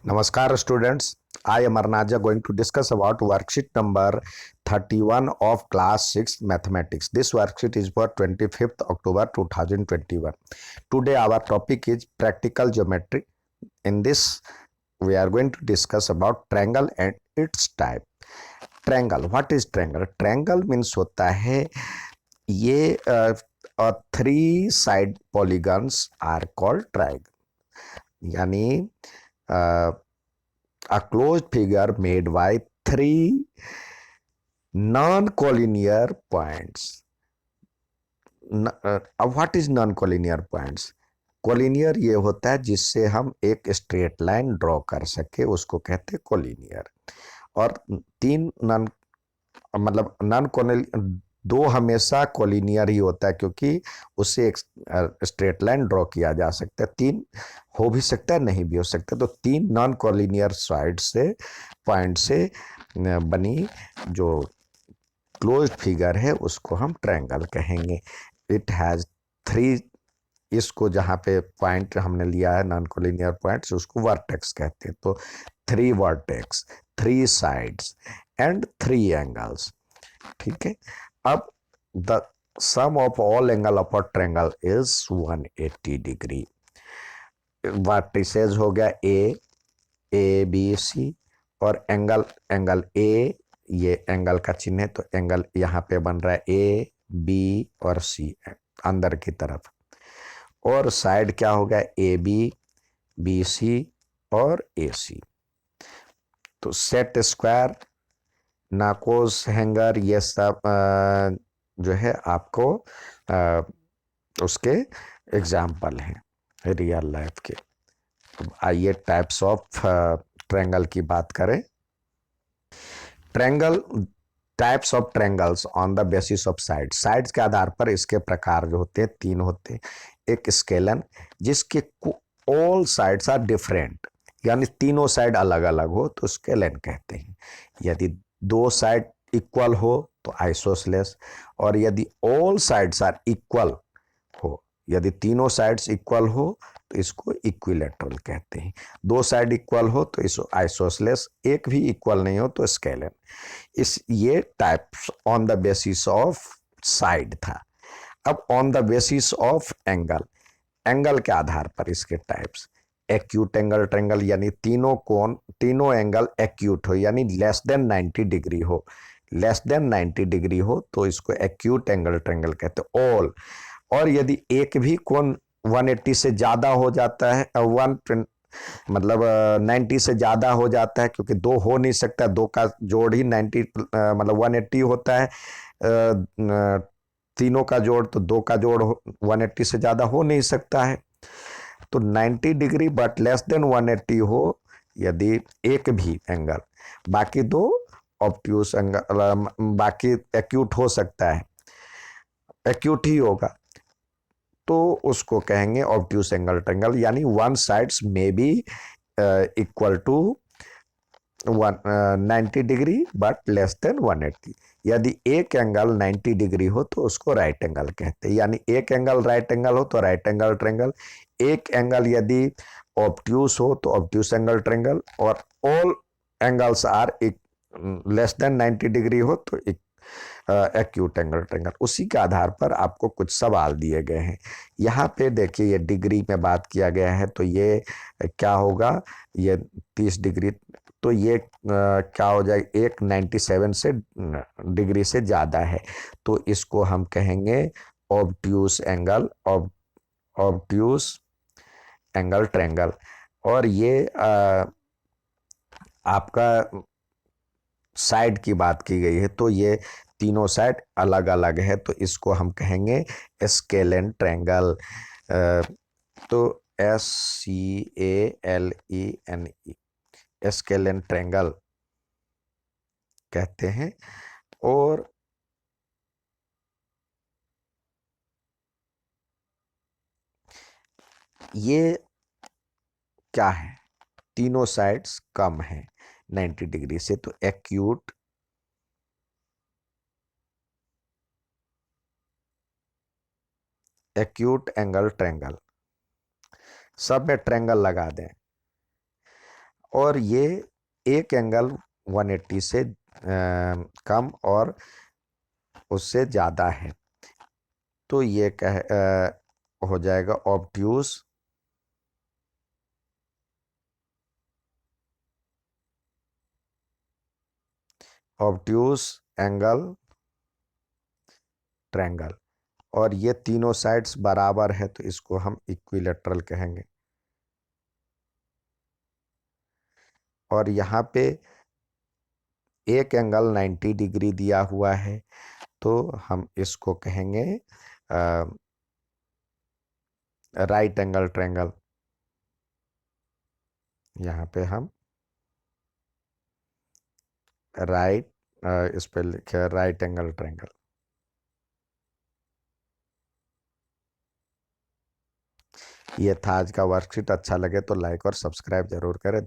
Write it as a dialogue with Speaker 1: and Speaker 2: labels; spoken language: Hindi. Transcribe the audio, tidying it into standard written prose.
Speaker 1: Namaskar students, I am Arnaja going to discuss about worksheet number 31 of class 6 mathematics. This worksheet is for 25th October 2021. Today our topic is practical geometry. In this we are going to discuss about triangle and its type. Triangle, what is triangle? Triangle means होता है ये three side polygons are called triangle. यानी a closed figure made by three non-collinear points. What is non-collinear points? Collinear ये होता है जिससे हम एक स्ट्रेट लाइन ड्रॉ कर सके, उसको कहते हैं कोलिनियर। और तीन नॉन मतलब नॉन कोलिनियर, दो हमेशा कोलिनियर ही होता है क्योंकि उससे एक स्ट्रेट लाइन ड्रॉ किया जा सकता है। तीन हो भी सकता है, नहीं भी हो सकता। तो तीन नॉन कोलिनियर साइड से पॉइंट से बनी जो क्लोज्ड फिगर है उसको हम ट्रायंगल कहेंगे। इट हैज थ्री, इसको जहाँ पे पॉइंट हमने लिया है नॉन कोलिनियर पॉइंट्स उसको वर्टेक्स कहते हैं। तो three vertex, three sides and three angles. ठीक है। अब the sum of all angle of a triangle is 180 degree. Vertices हो गया ए बी सी, और एंगल ए, ये एंगल का चिन्ह है तो एंगल यहाँ पे बन रहा है ए बी और सी अंदर की तरफ। और साइड क्या हो गया, ए बी सी और ए सी। तो सेट स्क्वायर, नाकोस हैंगर, ये सब जो है आपको उसके एग्जाम्पल हैं रियल लाइफ के। आइए टाइप्स ऑफ ट्रायंगल की बात करें। Triangle, types of triangles on the basis of side. Sides के आधार पर इसके प्रकार जो होते हैं तीन होते हैं। एक स्केलन जिसके ऑल साइड्स आर डिफरेंट, यानी तीनों साइड अलग अलग हो तो स्केलन कहते हैं। यदि दो साइड इक्वल हो तो आइसोसेलेस, और यदि ऑल साइड्स आर इक्वल हो, यदि तीनों साइड्स इक्वल हो तो इसको इक्विलेटरल कहते हैं। दो साइड इक्वल हो तो इसको आइसोसेलेस, एक भी इक्वल नहीं हो तो स्केलन। इस ये types on the basis of side था। अब on the basis of angle, angle के आधार पर इसके टाइप्स। एक्यूट एंगल ट्रायंगल, यानी तीनों कोण, तीनों एंगल एक्यूट हो, यानी लेस देन 90 डिग्री हो। लेस देन 90 डिग्री हो तो इसको एक्यूट एंगल ट्रायंगल कहते हैं। ऑल, और यदि एक भी कोण 180 से ज्यादा हो जाता है, 90 से ज्यादा हो जाता है, क्योंकि दो हो नहीं सकता, दो का जोड़ ही 90 180 होता है। तीनों का जोड़, तो दो का जोड़ 180 से ज्यादा हो नहीं सकता है। तो 90 डिग्री बट लेस देन 180 हो यदि एक भी एंगल, बाकी दो ऑब्ट्यूस एंगल, बाकी एक्यूट हो सकता है, एक्यूट ही होगा तो उसको कहेंगे ऑब्ट्यूस एंगल ट्रायंगल। यानी वन साइड्स में be equal to 90 degree but less than 180। यदि एक एंगल 90 डिग्री हो तो उसको राइट एंगल कहते हैं। यानी एक एंगल राइट एंगल हो तो राइट एंगल ट्रायंगल, एक एंगल यदि ऑब्ट्यूस हो तो ऑब्ट्यूस एंगल ट्रायंगल, और all angles are less than 90 degree हो तो एक्यूट एंगल ट्रायंगल। उसी के आधार पर आपको कुछ सवाल दिए गए हैं। यहाँ पे देखिए ये डिग्री में बात किया गया है तो ये क्या होगा, ये 30 डिग्री, तो ये क्या हो जाएगा, एक 97 से डिग्री से ज़्यादा है तो इसको हम कहेंगे obtuse angle, obtuse angle triangle. और ये आपका साइड की बात की गई है तो ये तीनों साइड अलग अलग है तो इसको हम कहेंगे स्केलन ट्रायंगल। तो SCALENE, स्केलन ट्रायंगल कहते हैं। और ये क्या है, तीनों साइड्स कम है 90 डिग्री से तो एक्यूट एंगल ट्रायंगल। सब में ट्रायंगल लगा दें। और ये एक एंगल 180 से कम और उससे ज़्यादा है, तो ये हो जाएगा ऑब्ट्यूज ऑब्ट्यूज एंगल ट्रायंगल। और ये तीनों साइड्स बराबर है तो इसको हम इक्विलेटरल कहेंगे। और यहाँ पे एक एंगल 90 डिग्री दिया हुआ है तो हम इसको कहेंगे राइट एंगल ट्रायंगल। यहाँ पे हम राइट इस पे लिखे राइट एंगल ट्रायंगल। ये था आज का वर्कशीट। अच्छा लगे तो लाइक और सब्सक्राइब जरूर करें।